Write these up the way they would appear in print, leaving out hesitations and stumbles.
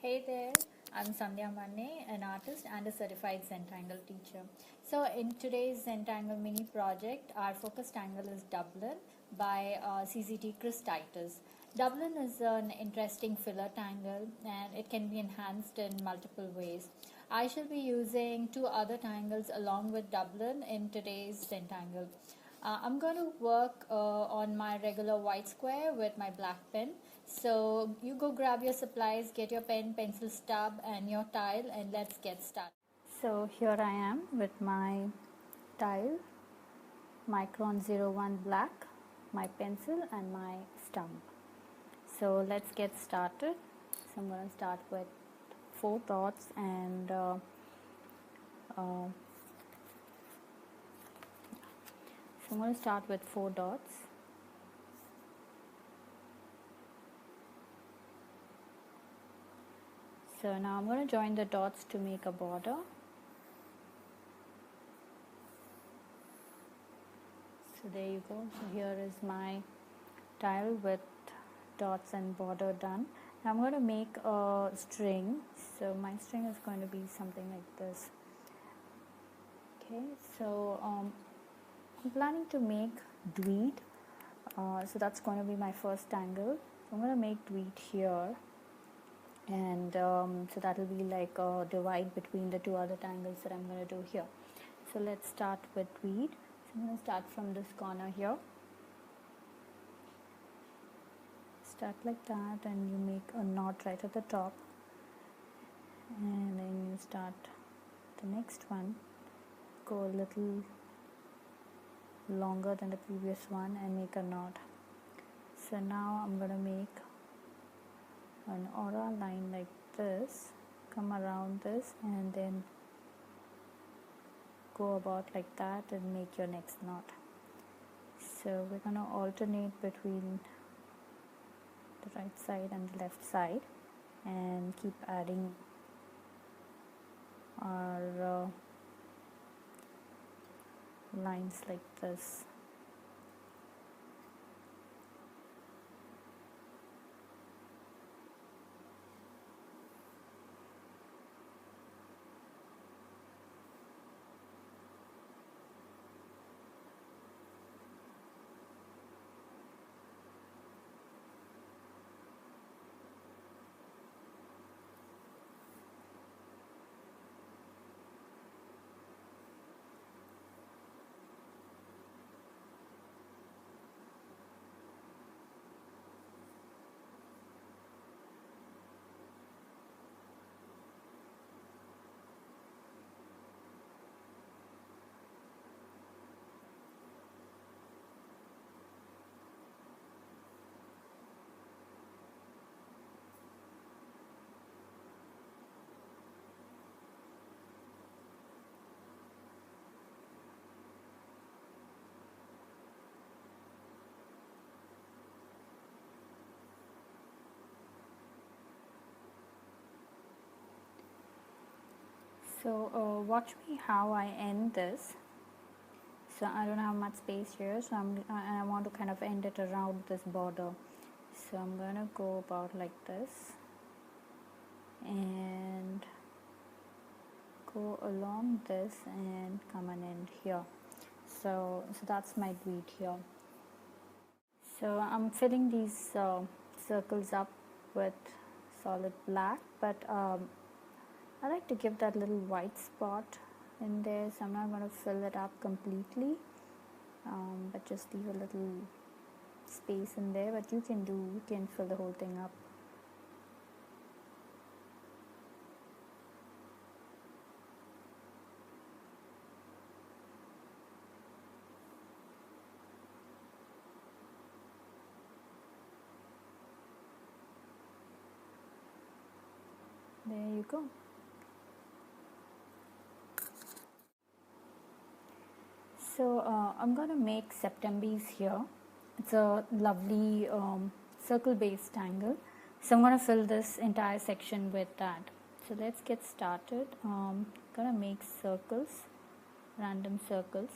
Hey there, I'm Sandhya Manne, an artist and a certified Zentangle teacher. So, in today's Zentangle mini project, our focus tangle is Dublin by CCT Chris Titus. Dublin is an interesting filler tangle and it can be enhanced in multiple ways. I shall be using two other tangles along with Dublin in today's Zentangle. I'm going to work on my regular white square with my black pen. So you go grab your supplies, get your pen, pencil, stub and your tile, and let's get started. So here I am with my tile, Micron 01 black, my pencil and my stub. So let's get started. So I'm going to start with 4 dots and so I'm going to start with 4 dots. So now I'm going to join the dots to make a border. So there you go. So here is my tile with dots and border done. Now I'm going to make a string. So my string is going to be something like this. Okay, so I'm planning to make dweed. So that's going to be my first tangle. So I'm going to make dweed here. And so that will be like a divide between the two other tangles that I'm going to do here. So let's start with dweed. So I'm going to start from this corner here. Start like that and you make a knot right at the top. And then you start the next one. Go a little longer than the previous one and make a knot. So now I'm going to make an aura line like this, come around this and then go about like that and make your next knot. So we're going to alternate between the right side and the left side and keep adding our lines like this. So watch me how I end this. So I don't have much space here, so I want to kind of end it around this border. So I'm going to go about like this and go along this and come and end here. So that's my dweed here. So I'm filling these circles up with solid black, but I like to give that little white spot in there, so I'm not going to fill it up completely, but just leave a little space in there. But you can fill the whole thing up. There you go. So I'm going to make September's here. It's a lovely circle-based tangle. So I'm going to fill this entire section with that. So let's get started. I'm going to make circles, random circles,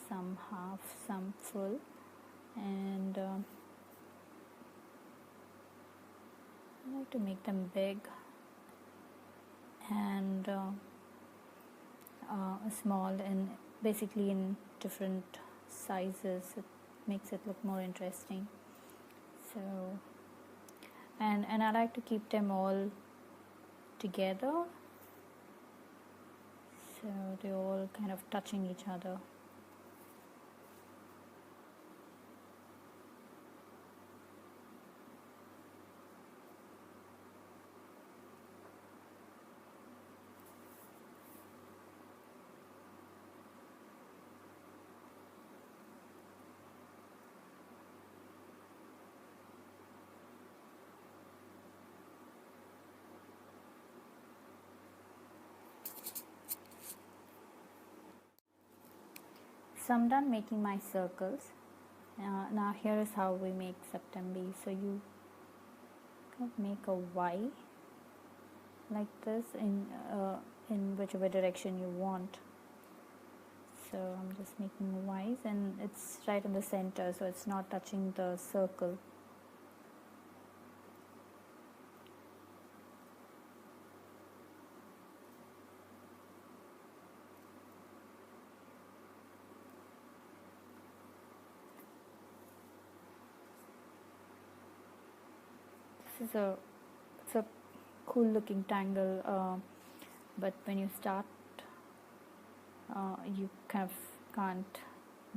some half, some full, and I like to make them big and small and basically in different sizes. It makes it look more interesting. So and I like to keep them all together, so they're all kind of touching each other. So I'm done making my circles. Now here is how we make September. So you kind of make a Y like this in whichever direction you want. So I'm just making Y's and it's right in the center, so it's not touching the circle. It's a cool looking tangle, but when you start you kind of can't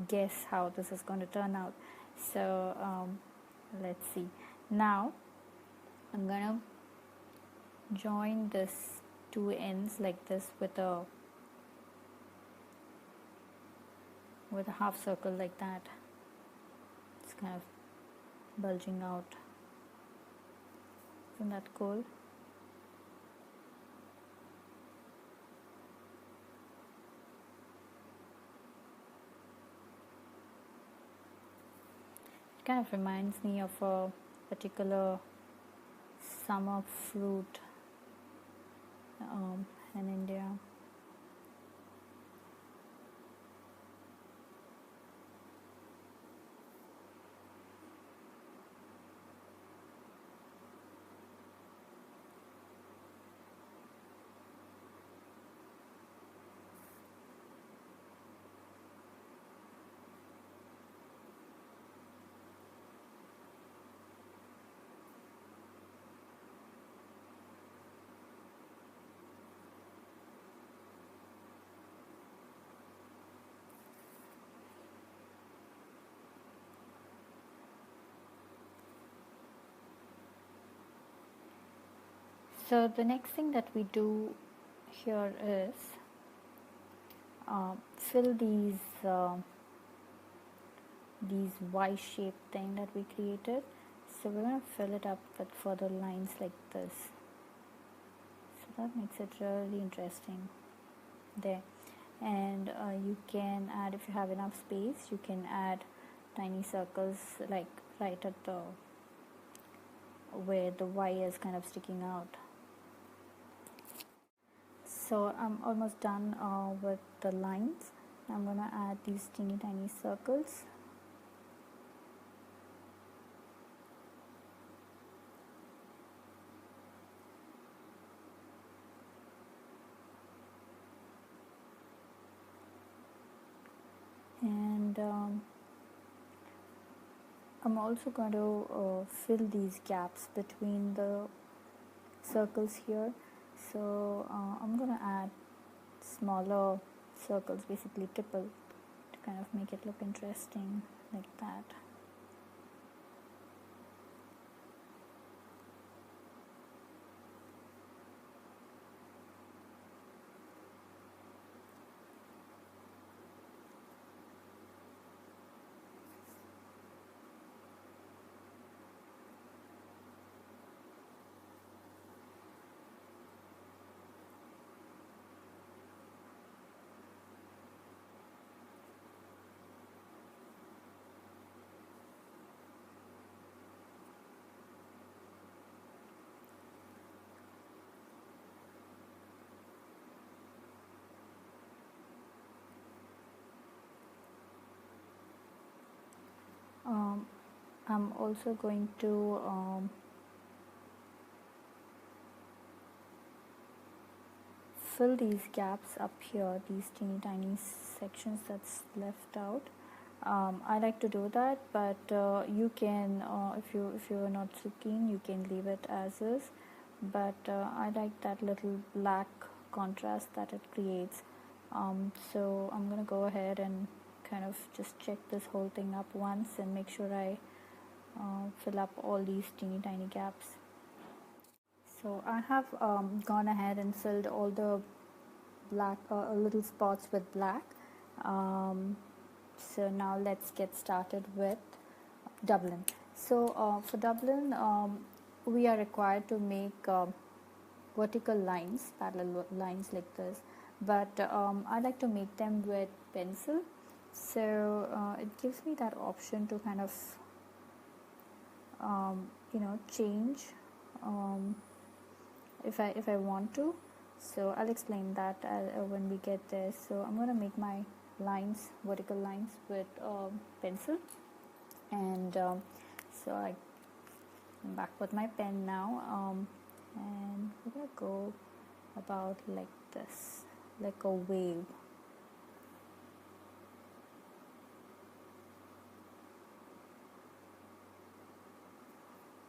guess how this is going to turn out. So let's see. Now I'm gonna join this two ends like this with a half circle like that. It's kind of bulging out. Isn't that cool? It kind of reminds me of a particular summer fruit in India. So the next thing that we do here is fill these Y-shaped thing that we created. So we're going to fill it up with further lines like this. So that makes it really interesting there. And you can add, if you have enough space, you can add tiny circles like right at the where the Y is kind of sticking out. So I'm almost done with the lines. I'm gonna add these teeny tiny circles. And I'm also going to fill these gaps between the circles here. So I'm going to add smaller circles, basically triple, to kind of make it look interesting like that. I'm also going to fill these gaps up here, these teeny tiny sections that's left out. I like to do that, but you can, if you are not so keen, you can leave it as is. But I like that little black contrast that it creates. So I'm gonna go ahead and kind of just check this whole thing up once and make sure I fill up all these teeny tiny gaps. So I have gone ahead and filled all the black little spots with black. So now let's get started with Dublin. So for Dublin, we are required to make vertical lines, parallel lines like this, but I like to make them with pencil. So it gives me that option to kind of change if I want to. So I'll explain that when we get there. So I'm going to make my lines, vertical lines, with pencil, and so I'm back with my pen now, and we're going to go about like this, like a wave.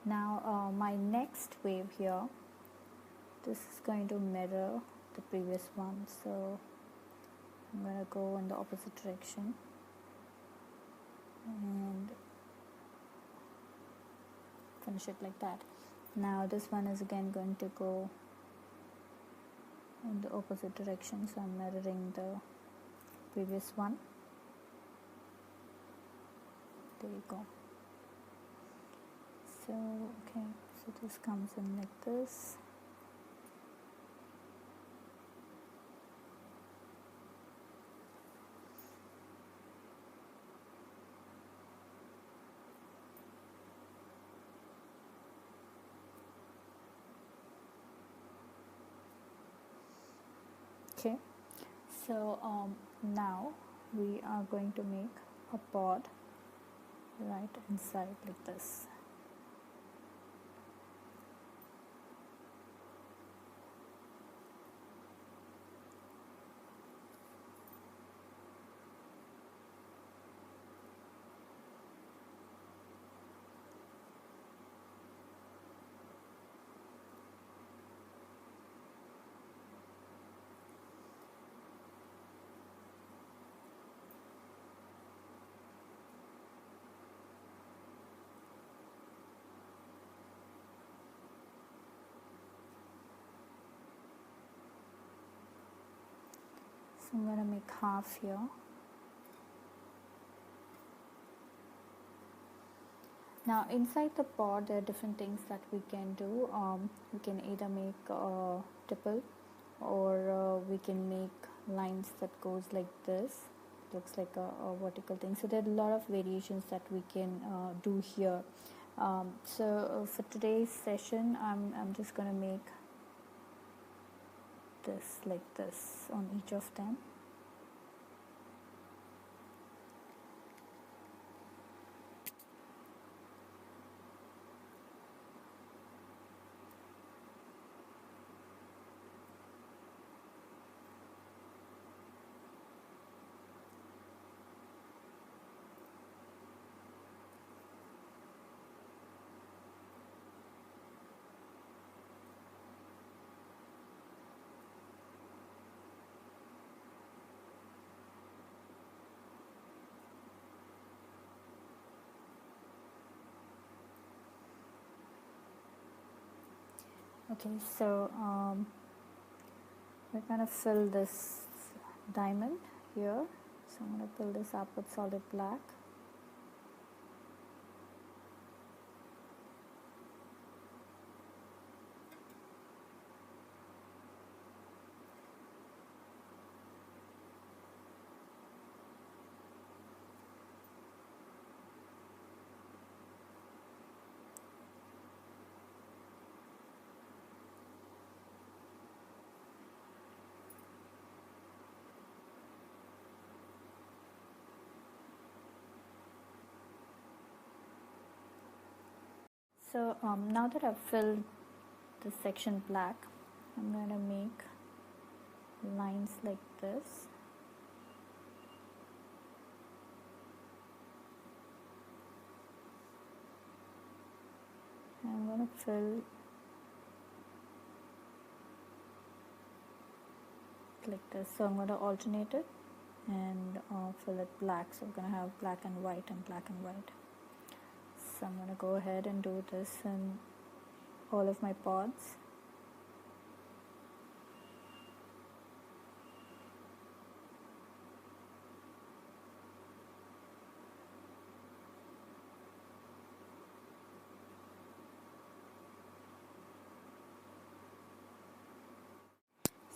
Now my next wave here, this is going to mirror the previous one, so I'm going to go in the opposite direction and finish it like that. Now this one is again going to go in the opposite direction, so I'm mirroring the previous one. There you go. So okay, so this comes in like this. Okay, so now we are going to make a pod right inside like this. So I'm going to make half here. Now inside the pod there are different things that we can do. We can either make a tipple, or we can make lines that goes like this, looks like a vertical thing. So there are a lot of variations that we can do here. So for today's session I'm just going to make this like this on each of them. Okay, so we're going to fill this diamond here. So I'm going to fill this up with solid black. So now that I've filled this section black, I'm going to make lines like this. I'm going to fill like this. So I'm going to alternate it and fill it black. So I'm going to have black and white and black and white. So I'm going to go ahead and do this in all of my pods.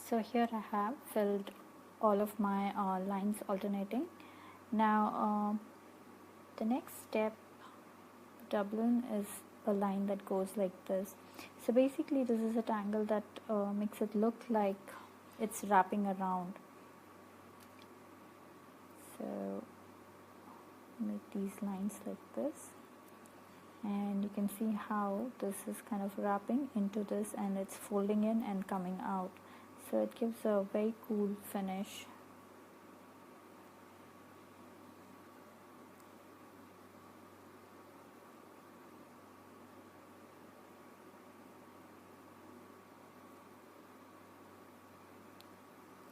So here I have filled all of my lines alternating. Now the next step, Dublin, is a line that goes like this. So basically this is a tangle that makes it look like it's wrapping around. So make these lines like this, and you can see how this is kind of wrapping into this and it's folding in and coming out. So it gives a very cool finish.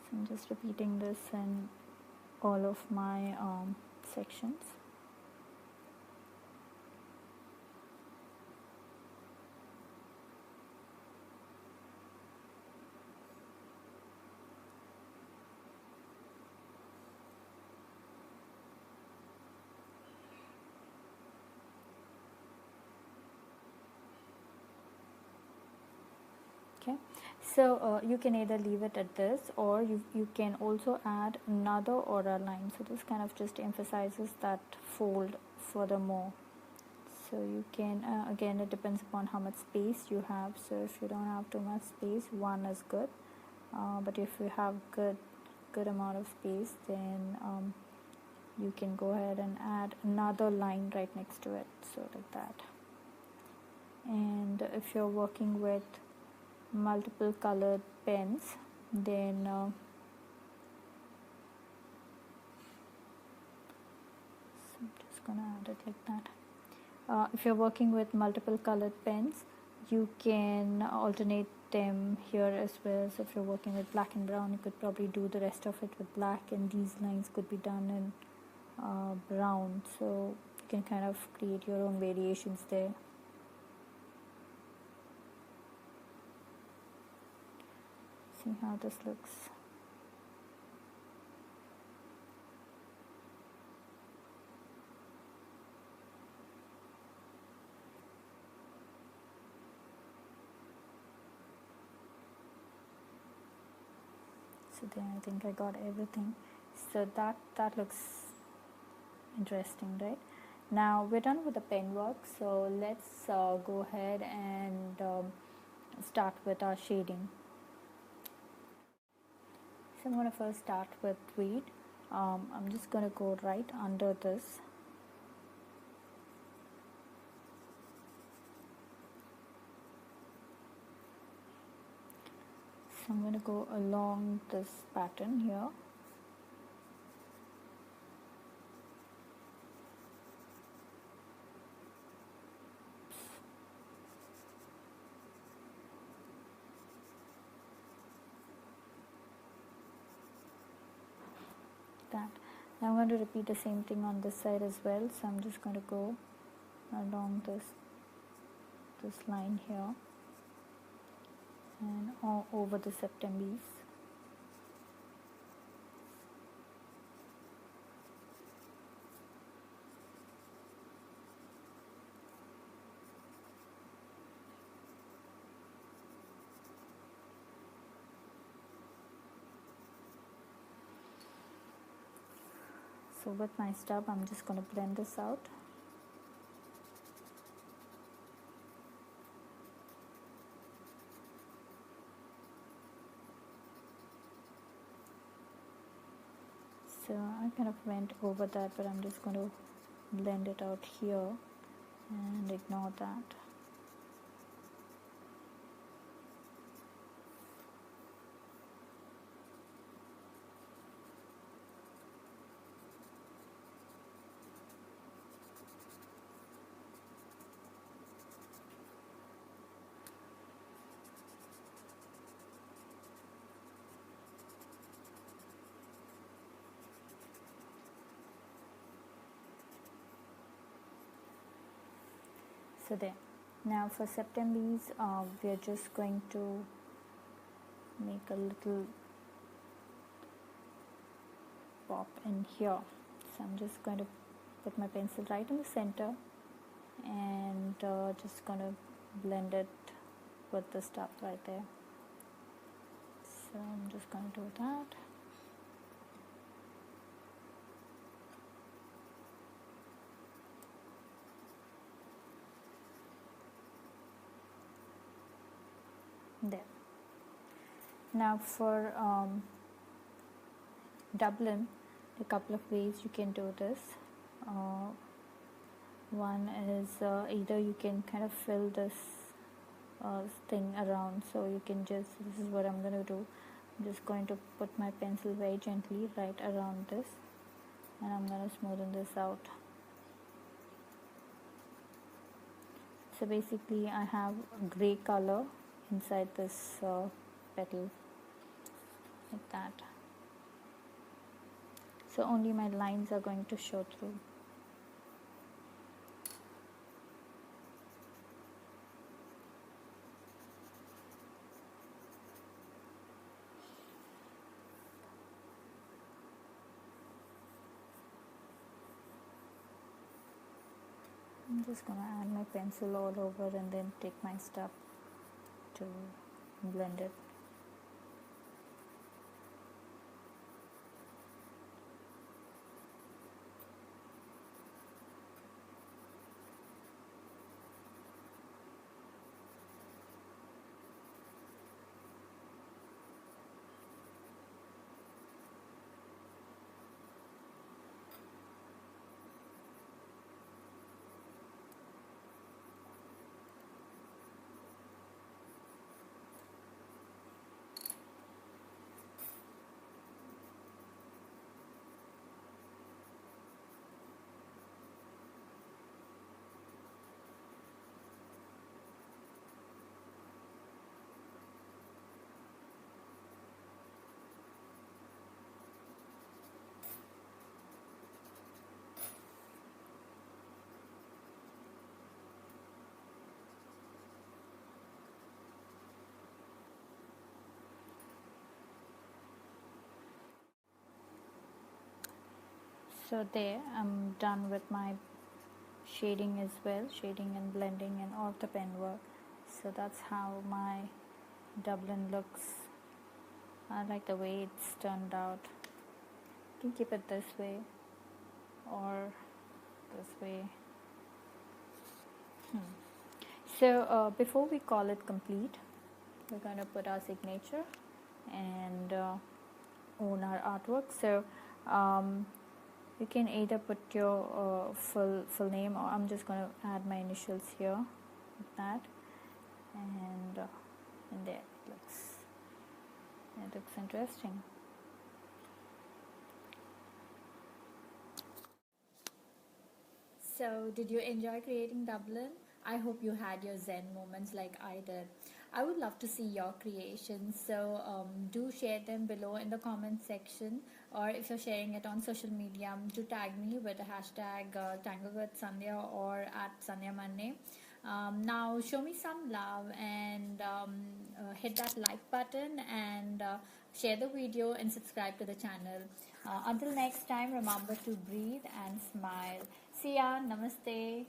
So I'm just repeating this in all of my sections. Okay, so you can either leave it at this, or you can also add another aura line. So this kind of just emphasizes that fold furthermore. So you can again, it depends upon how much space you have. So if you don't have too much space, one is good, but if you have good amount of space, then you can go ahead and add another line right next to it, so like that. And if you're working with multiple colored pens, then so I'm just gonna add it like that. If you're working with multiple colored pens, you can alternate them here as well. So if you're working with black and brown, you could probably do the rest of it with black, and these lines could be done in brown. So you can kind of create your own variations there. See how this looks. So there, I think I got everything. So that looks interesting, right? Now we're done with the pen work, so let's go ahead and start with our shading. So I'm going to first start with tweed. I'm just going to go right under this. So I'm going to go along this pattern here. That. Now I'm going to repeat the same thing on this side as well. So I'm just going to go along this line here and all over the septembes. So with my stub, I'm just going to blend this out. So I kind of went over that, but I'm just going to blend it out here and ignore that. So there. Now for September's, we are just going to make a little pop in here. So I'm just going to put my pencil right in the center and just going to blend it with the stuff right there. So I'm just going to do that. There. Now for Dublin, a couple of ways you can do this. One is either you can kind of fill this thing around, so you can just, this is what I'm going to do. I'm just going to put my pencil very gently right around this, and I'm going to smoothen this out. So basically I have a gray color inside this petal, like that. So only my lines are going to show through. I'm just going to add my pencil all over and then take my stub to blend it. So there, I'm done with my shading as well, shading and blending and all the pen work. So that's how my Dublin looks. I like the way it's turned out. You can keep it this way or this way. So before we call it complete, we're going to put our signature and own our artwork. So you can either put your full name, or I'm just going to add my initials here, like that, and there it looks interesting. So, did you enjoy creating Dublin? I hope you had your Zen moments like I did. I would love to see your creations, so do share them below in the comment section, or if you're sharing it on social media, do tag me with the hashtag Tangle with Sandhya or at Sandhya Manne. Now show me some love and hit that like button and share the video and subscribe to the channel. Until next time, remember to breathe and smile. See ya. Namaste.